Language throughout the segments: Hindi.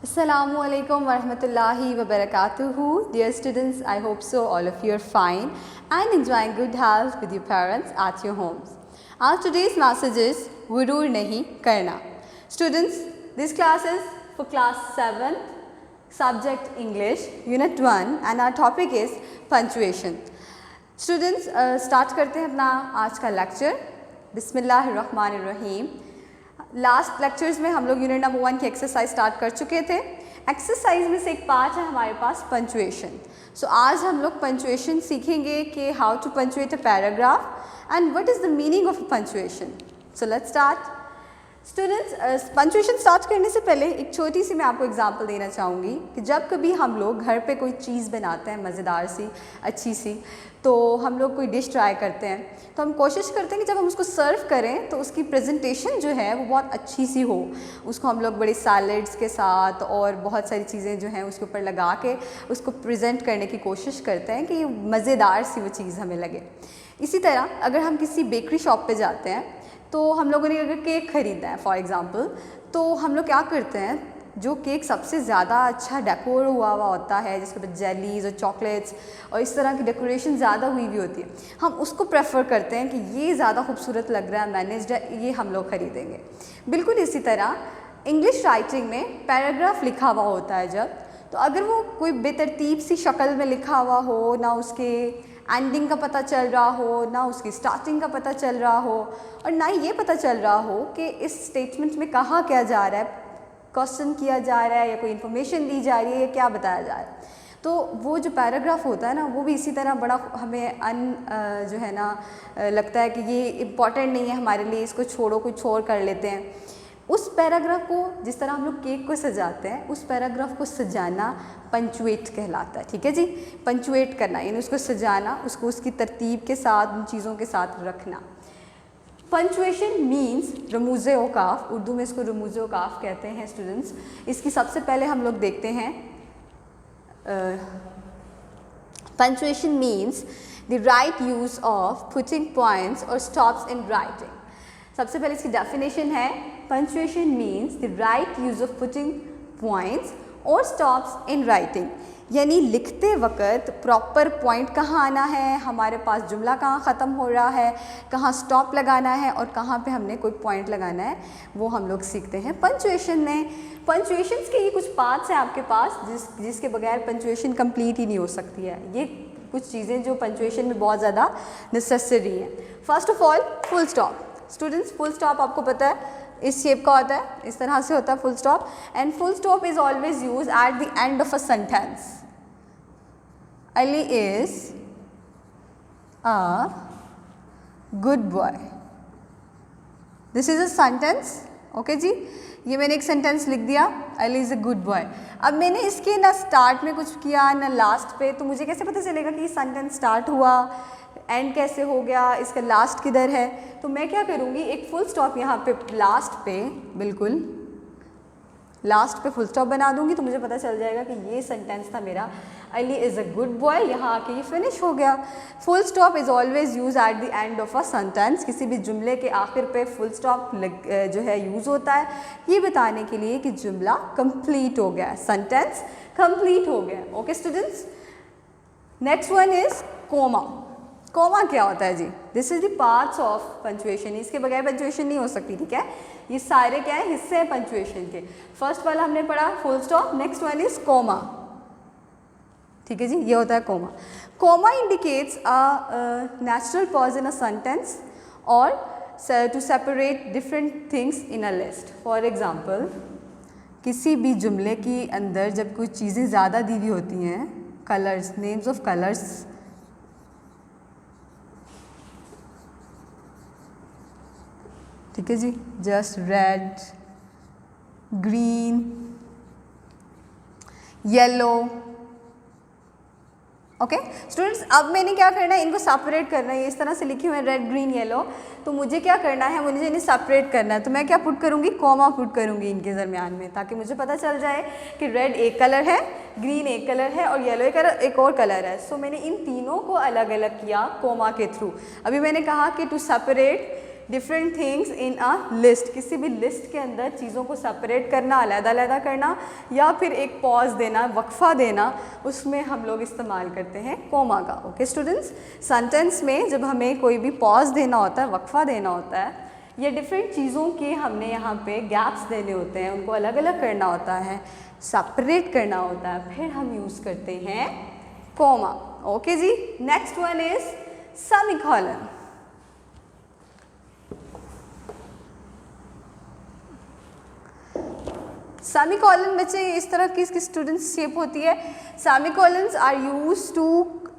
Assalamualaikum warahmatullahi wabarakatuh. Dear students, I hope so all of you are fine and enjoying good health with your parents at your homes. Our today's message is Gurur Nahi Karna. Students, this class is for class 7, subject English, unit 1 and our topic is punctuation. Students, start करते हैं अपना आज का लेक्चर. बिस्मिल्लाहिर्रहमानिर्रहीम. लास्ट लेक्चर्स में हम लोग यूनिट नंबर 1 की एक्सरसाइज स्टार्ट कर चुके थे. एक्सरसाइज में से एक पार्ट है हमारे पास पंचुएशन. सो आज हम लोग पंचुएशन सीखेंगे कि how to punctuate a paragraph and what is the meaning of punctuation. So let's start. Students, punctuation start करने से पहले एक छोटी सी मैं आपको एग्जांपल देना चाहूँगी कि जब कभी हम लोग घर पे कोई चीज़ बनाते हैं मज़ेदार सी अच्छी सी, तो हम लोग कोई डिश ट्राई करते हैं तो हम कोशिश करते हैं कि जब हम उसको सर्व करें तो उसकी प्रेजेंटेशन जो है वो बहुत अच्छी सी हो. उसको हम लोग बड़े सैलड्स के साथ और बहुत सारी चीज़ें जो हैं उसके ऊपर लगा के उसको प्रेजेंट करने की कोशिश करते हैं कि मज़ेदार सी वो चीज़ हमें लगे. इसी तरह अगर हम किसी बेकरी शॉप पे जाते हैं तो हम लोगों ने अगर केक ख़रीदा है फॉर एग्ज़ाम्पल, तो हम लोग क्या करते हैं, जो केक सबसे ज़्यादा अच्छा डेकोर हुआ होता है जिसके ऊपर जेलीज़ और चॉकलेट्स और इस तरह की डेकोरेशन ज़्यादा हुई होती है, हम उसको प्रेफर करते हैं कि ये ज़्यादा खूबसूरत लग रहा है, मैनेज्ड है, ये हम लोग ख़रीदेंगे. बिल्कुल इसी तरह इंग्लिश राइटिंग में पैराग्राफ लिखा हुआ होता है जब, तो अगर वो कोई बेतरतीब सी शक्ल में लिखा हुआ हो, ना उसके एंडिंग का पता चल रहा हो, ना उसकी स्टार्टिंग का पता चल रहा हो, और ना ये पता चल रहा हो कि इस स्टेटमेंट में कहाँ क्या जा रहा है, क्वेश्चन किया जा रहा है या कोई इन्फॉर्मेशन दी जा रही है या क्या बताया जा रहा है, तो वो जो पैराग्राफ होता है ना वो भी इसी तरह बड़ा हमें जो है ना लगता है कि ये इम्पॉर्टेंट नहीं है हमारे लिए, इसको छोड़ो, कुछ और कर लेते हैं. उस पैराग्राफ को जिस तरह हम लोग केक को सजाते हैं, उस पैराग्राफ को सजाना पंचुएट कहलाता है. ठीक है जी, पंचुएट करना यानी उसको सजाना, उसको उसकी तरतीब के साथ उन चीज़ों के साथ रखना. पंचुएशन मीन्स रमूज़े औकाफ, उर्दू में इसको रमूज़े औकाफ कहते हैं. स्टूडेंट्स, इसकी सबसे पहले हम लोग देखते हैं. Punctuation means the right use of putting points और स्टॉप्स इन राइटिंग. सबसे पहले इसकी डेफिनेशन है, punctuation means the right use of putting points और स्टॉप्स इन राइटिंग, यानी लिखते वक्त प्रॉपर पॉइंट कहाँ आना है, हमारे पास जुमला कहाँ ख़त्म हो रहा है, कहाँ स्टॉप लगाना है और कहाँ पे हमने कोई पॉइंट लगाना है, वो हम लोग सीखते हैं पंचुएशन में. पंचुएशंस के ये कुछ पार्ट्स हैं आपके पास जिसके बगैर पंचुएशन कंप्लीट ही नहीं हो सकती है. ये कुछ चीज़ें जो पंचुएशन में बहुत ज़्यादा नेसेसरी हैं. First of all full stop. Students, full stop आपको पता है इस शेप का होता है, इस तरह से होता है full stop. And full stop is always use at the end of a sentence. Ali is a good boy. This is a sentence. Okay जी, ये मैंने एक सेंटेंस लिख दिया, Ali is a good boy. अब मैंने इसके ना स्टार्ट में कुछ किया ना लास्ट पे, तो मुझे कैसे पता चलेगा कि ये सेंटेंस स्टार्ट हुआ, एंड कैसे हो गया, इसका लास्ट किधर है. तो मैं क्या करूँगी, एक फुल स्टॉप यहाँ पे लास्ट पे, बिल्कुल लास्ट पे फुल स्टॉप बना दूँगी, तो मुझे पता चल जाएगा कि ये सेंटेंस था मेरा, Ali is a good boy. यहाँ आके ये फिनिश हो गया. Full stop is always use at the end of a sentence. किसी भी जुमले के आखिर पे फुल स्टॉप जो है यूज़ होता है, ये बताने के लिए कि जुमला कंप्लीट हो गया, सेंटेंस कंप्लीट हो गया. Okay students, next one is comma. Comma क्या होता है जी? This is the parts of punctuation. इसके बगैर पंचुएशन नहीं हो सकती. ठीक है, ये सारे क्या है, हिस्से हैं पंचुएशन के. फर्स्ट वाला हमने पढ़ा full stop, next one is comma. ठीक है जी, ये होता है comma. Comma indicates a natural pause in a sentence और to separate different things in a list. For example, किसी भी जुमले के अंदर जब कुछ चीज़ें ज़्यादा दी हुई होती हैं, कलर्स, नेम्स ऑफ कलर्स, ठीक है जी, just red, green, yellow. Okay students, अब मैंने क्या करना है, इनको सेपरेट करना है. इस तरह से लिखे हुए हैं रेड, ग्रीन, येलो, तो मुझे क्या करना है, मुझे इन्हें सेपरेट करना है. तो मैं क्या पुट करूँगी, कॉमा पुट करूँगी इनके दरमियान में, ताकि मुझे पता चल जाए कि रेड एक कलर है, ग्रीन एक कलर है और येलो एक और कलर है. सो मैंने इन तीनों को अलग अलग किया कॉमा के थ्रू. अभी मैंने कहा कि to separate different things in a list, किसी भी लिस्ट के अंदर चीज़ों को सेपरेट करना, अलग-अलग करना, या फिर एक पॉज देना, वक्फा देना, उसमें हम लोग इस्तेमाल करते हैं कोमा का। ओके स्टूडेंट्स, सेंटेंस में जब हमें कोई भी पॉज देना होता है, वक्फा देना होता है, या डिफरेंट चीज़ों के हमने यहाँ पे गैप्स देने होते हैं, उनको अलग अलग करना होता है, सेपरेट करना होता है, फिर हम यूज़ करते हैं कोमा। ओके जी, next one is semicolon. Semicolon बच्चे इस तरह की इसकी स्टूडेंट्स शेप होती है। Semicolons are used to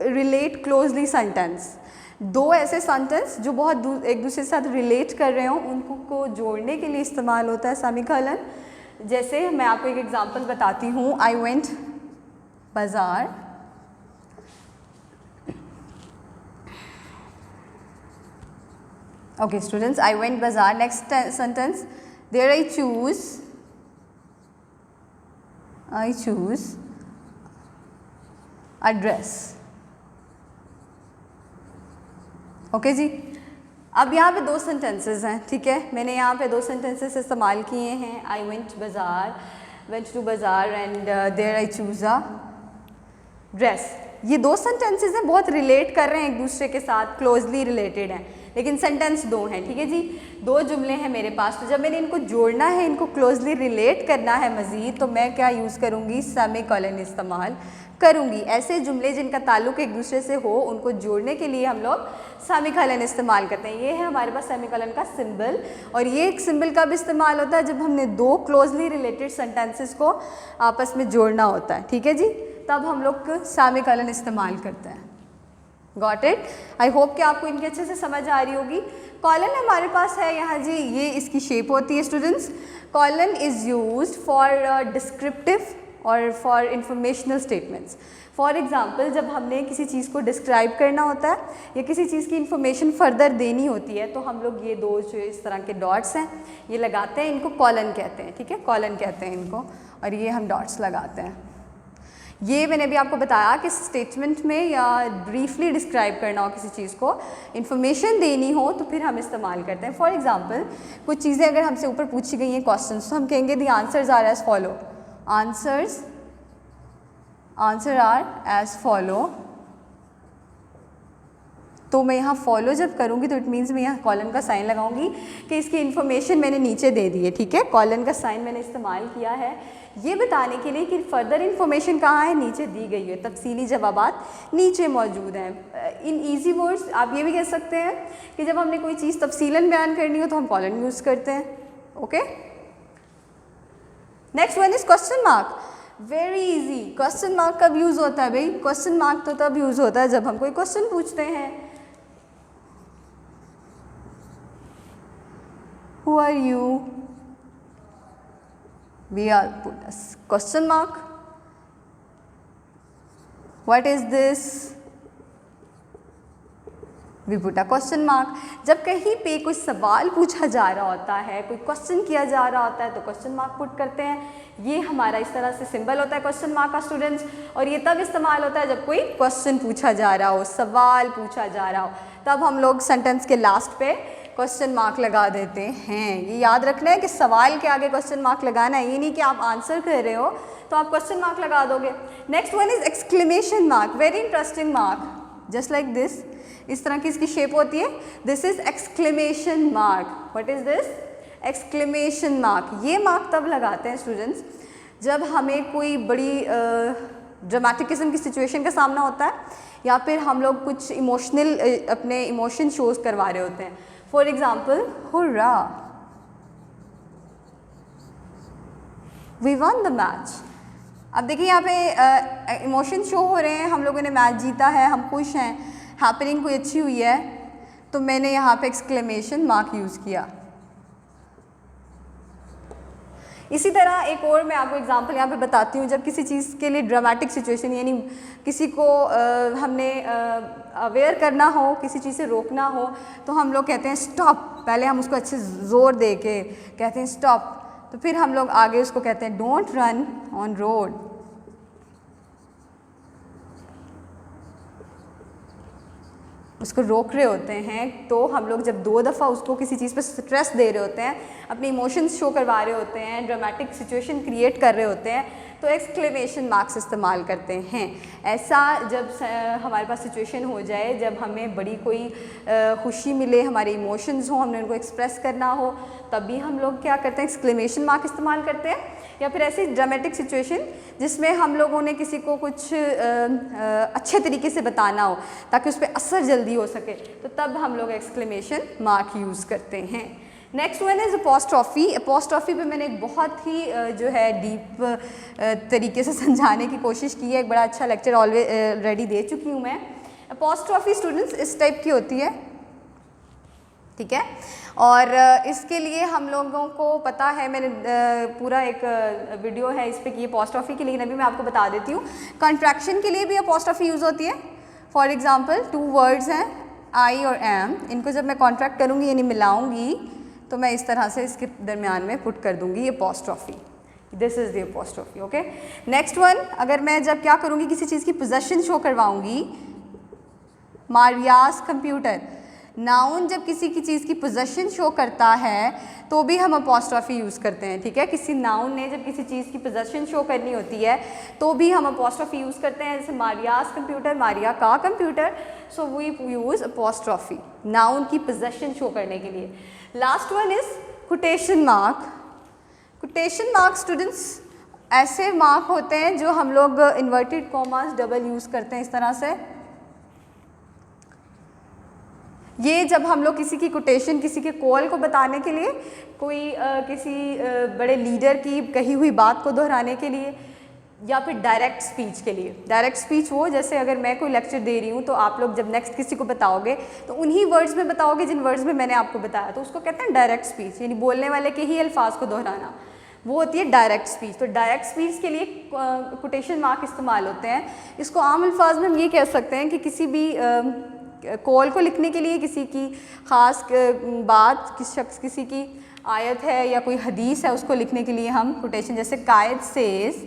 relate closely sentence. दो ऐसे सेंटेंस जो बहुत एक दूसरे के साथ रिलेट कर रहे हो, उनको को जोड़ने के लिए इस्तेमाल होता है सेमीकोलन। जैसे मैं आपको एक एग्जांपल बताती हूँ, आई वेंट बाजार, ओके स्टूडेंट्स, आई वेंट बाजार। Next sentence, there I choose a dress। ओके जी, अब यहाँ पे दो सेंटेंसेस हैं, ठीक है, मैंने यहाँ पे दो सेंटेंसेस इस्तेमाल किए हैं, I went bazaar, went to bazaar and there I choose a dress. ये दो सेंटेंसेस हैं, बहुत रिलेट कर रहे हैं एक दूसरे के साथ, क्लोजली रिलेटेड हैं, लेकिन सेंटेंस दो हैं, ठीक है जी, दो जुमले हैं मेरे पास। तो जब मैंने इनको जोड़ना है, इनको क्लोजली रिलेट करना है मज़ीद, तो मैं क्या यूज़ करूँगी, सेमीकोलन इस्तेमाल करूँगी। ऐसे जुमले जिनका ताल्लुक एक दूसरे से हो, उनको जोड़ने के लिए हम लोग सेमीकोलन इस्तेमाल करते हैं। ये है हमारे पास सेमीकोलन का सिंबल, और ये एक सिंबल कब इस्तेमाल होता है, जब हमने दो क्लोजली रिलेटेड सेंटेंसेस को आपस में जोड़ना होता है, ठीक है जी, तब हम लोग सेमीकोलन इस्तेमाल करते हैं। Got it? आई होप कि आपको इनके अच्छे से समझ आ रही होगी। कॉलन हमारे पास है यहाँ जी, ये इसकी शेप होती है students. Colon is used for descriptive और for informational statements. For example, जब हमने किसी चीज़ को डिस्क्राइब करना होता है या किसी चीज़ की इंफॉर्मेशन फर्दर देनी होती है, तो हम लोग ये दो जो इस तरह के डॉट्स हैं ये लगाते हैं, इनको कॉलन कहते हैं, ठीक है, कॉलन कहते हैं इनको, और ये हम डॉट्स लगाते हैं। ये मैंने भी आपको बताया कि स्टेटमेंट में या ब्रीफली डिस्क्राइब करना हो किसी चीज़ को, इन्फॉर्मेशन देनी हो, तो फिर हम इस्तेमाल करते हैं। फॉर एग्जांपल, कुछ चीज़ें अगर हमसे ऊपर पूछी गई हैं क्वेश्चंस, तो हम कहेंगे the answers are as follow, answer are as follow. तो मैं यहाँ फॉलो जब करूँगी तो इट मीन्स मैं यहाँ कॉलन का साइन लगाऊंगी कि इसकी इन्फॉर्मेशन मैंने नीचे दे दी है, ठीक है, कॉलन का साइन मैंने इस्तेमाल किया है ये बताने के लिए कि फर्दर इन्फॉर्मेशन कहाँ है, नीचे दी गई है, तफसीली जवाबात नीचे मौजूद हैं। इन ईजी वर्ड्स आप ये भी कह सकते हैं कि जब हमने कोई चीज़ तफसीलन बयान करनी हो तो हम कॉलन यूज़ करते हैं। Okay, next one is question mark. Very easy. Question mark कब यूज़ होता है भाई? क्वेश्चन मार्क तो तब यूज़ होता है जब हम कोई क्वेश्चन पूछते हैं। Who are you? We are put as question mark. What is this? We put a question mark. जब कहीं पे कोई सवाल पूछा जा रहा होता है, कोई क्वेश्चन किया जा रहा होता है, तो क्वेश्चन मार्क पुट करते हैं। ये हमारा इस तरह से सिंबल होता है क्वेश्चन मार्क का स्टूडेंट्स, और ये तब इस्तेमाल होता है जब कोई क्वेश्चन पूछा जा रहा हो, सवाल पूछा जा रहा हो, तब हम लोग सेंटेंस के लास्ट पे क्वेश्चन मार्क लगा देते हैं। ये याद रखना है कि सवाल के आगे क्वेश्चन मार्क लगाना है, ये नहीं कि आप आंसर कर रहे हो तो आप क्वेश्चन मार्क लगा दोगे। Next one is exclamation mark. Very interesting mark, just like this, इस तरह की इसकी शेप होती है। This is exclamation mark. What is this? Exclamation mark. ये मार्क तब लगाते हैं स्टूडेंट्स जब हमें कोई बड़ी ड्रामेटिक किस्म की सिचुएशन का सामना होता है, या फिर हम लोग कुछ इमोशनल अपने इमोशन शोज करवा रहे होते हैं। For example, hurrah, we won the match. अब देखिए यहाँ पे इमोशन शो हो रहे हैं, हम लोगों ने मैच जीता है, हम खुश हैं, हैपनिंग कोई अच्छी हुई है, तो मैंने यहाँ पे एक्सक्लेमेशन मार्क यूज़ किया। इसी तरह एक और मैं आपको एग्जांपल यहाँ पे बताती हूँ। जब किसी चीज़ के लिए ड्रामेटिक सिचुएशन, यानी किसी को हमने अवेयर करना हो, किसी चीज़ से रोकना हो, तो हम लोग कहते हैं स्टॉप। पहले हम उसको अच्छे ज़ोर दे के कहते हैं स्टॉप, तो फिर हम लोग आगे उसको कहते हैं डोंट रन ऑन रोड। उसको रोक रहे होते हैं, तो हम लोग जब 2 दफ़ा उसको किसी चीज़ पे स्ट्रेस दे रहे होते हैं, अपने इमोशंस शो करवा रहे होते हैं, ड्रामेटिक सिचुएशन क्रिएट कर रहे होते हैं, तो एक्सक्लेमेशन मार्क्स इस्तेमाल करते हैं। ऐसा जब हमारे पास सिचुएशन हो जाए जब हमें बड़ी कोई खुशी मिले, हमारे इमोशंस हो, हमने उनको एक्सप्रेस करना हो, तभी हम लोग क्या करते हैं, एक्सक्लेमेशन मार्क इस्तेमाल करते हैं। या फिर ऐसी ड्रामेटिक सिचुएशन जिसमें हम लोगों ने किसी को कुछ अच्छे तरीके से बताना हो ताकि उस पर असर जल्दी हो सके, तो तब हम लोग एक्सक्लेमेशन मार्क यूज़ करते हैं। Next one is apostrophe. Apostrophe पे मैंने एक बहुत ही जो है डीप तरीके से समझाने की कोशिश की है, एक बड़ा अच्छा लेक्चर ऑलरेडी दे चुकी हूँ मैं। अपॉस्ट्रॉफी स्टूडेंट्स इस टाइप की होती है, ठीक है, और इसके लिए हम लोगों को पता है, मैंने पूरा एक वीडियो है इस पर की अपॉस्ट्रॉफी की, लेकिन अभी मैं आपको बता देती हूँ। कॉन्ट्रैक्शन के लिए भी अपॉस्ट्रॉफी यूज़ होती है। फॉर एग्जांपल 2 वर्ड्स हैं आई और एम, इनको जब मैं कॉन्ट्रैक्ट करूँगी यानी मिलाऊँगी तो मैं इस तरह से इसके दरमियान में पुट कर दूँगी apostrophe. This is the apostrophe, okay. Next one, अगर मैं जब क्या करूँगी, किसी चीज़ की पोजेसन शो करवाऊँगी, मारियास कंप्यूटर, नाउन जब किसी की चीज़ की पोजेसन शो करता है तो भी हम अपॉस्ट्रॉफी यूज़ करते हैं, ठीक है। किसी नाउन ने जब किसी चीज़ की पोजेसन शो करनी होती है तो भी हम अपॉस्ट्रॉफी यूज़ करते हैं, जैसे मारियास कंप्यूटर, मारिया का computer, so we use apostrophe noun की पोजेसन शो करने के लिए। Last one is quotation mark. Quotation mark students ऐसे मार्क होते हैं जो हम लोग इन्वर्टेड कॉमास डबल यूज़ करते हैं इस तरह से। ये जब हम लोग किसी की कोटेशन, किसी के कॉल को बताने के लिए, कोई किसी बड़े लीडर की कही हुई बात को दोहराने के लिए, या फिर डायरेक्ट स्पीच के लिए। डायरेक्ट स्पीच वो, जैसे अगर मैं कोई लेक्चर दे रही हूँ तो आप लोग जब नेक्स्ट किसी को बताओगे तो उन्हीं वर्ड्स में बताओगे जिन वर्ड्स में मैंने आपको बताया, तो उसको कहते हैं डायरेक्ट स्पीच, यानी बोलने वाले के ही अल्फाज को दोहराना, वो होती है डायरेक्ट स्पीच। तो डायरेक्ट स्पीच के लिए कोटेशन मार्क इस्तेमाल होते हैं। इसको आम अल्फाज में हम ये कह सकते हैं कि किसी भी कॉल को लिखने के लिए, किसी की ख़ास बात, किस शख्स, किसी की आयत है या कोई हदीस है, उसको लिखने के लिए हम कोटेशन, जैसे कायद सेज,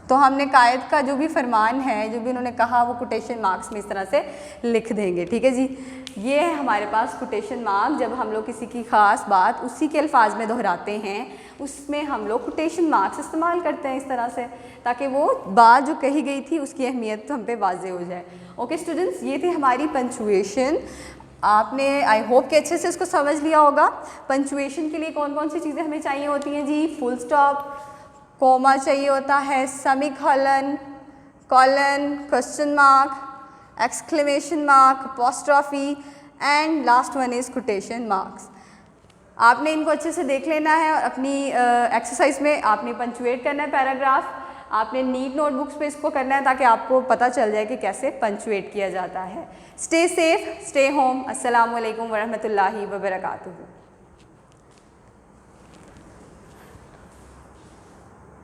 तो हमने कायद का जो भी फरमान है, जो भी उन्होंने कहा, वो कोटेशन मार्क्स में इस तरह से लिख देंगे, ठीक है जी। ये है हमारे पास कोटेशन मार्क। जब हम लोग किसी की ख़ास बात उसी के अल्फाज में दोहराते हैं, उसमें हम लोग कोटेशन मार्क्स इस्तेमाल करते हैं इस तरह से, ताकि वो बात जो कही गई थी उसकी अहमियत हम पे वाज़ेह हो जाए। ओके स्टूडेंट्स, ये थी हमारी पंचुएशन। आपने आई होप कि अच्छे से इसको समझ लिया होगा। पंचुएशन के लिए कौन कौन सी चीज़ें हमें चाहिए होती हैं जी? फुल स्टॉप, कॉमा चाहिए होता है, semicolon, colon, question mark, exclamation mark, apostrophe and last one is quotation marks. आपने इनको अच्छे से देख लेना है और अपनी एक्सरसाइज में आपने पंचुएट करना है पैराग्राफ। आपने नीट नोटबुक्स पे इसको करना है ताकि आपको पता चल जाए कि कैसे पंचुएट किया जाता है। Stay safe, stay home. अस्सलाम वालेकुम वरहमतुल्लाहि वबरकातुहू।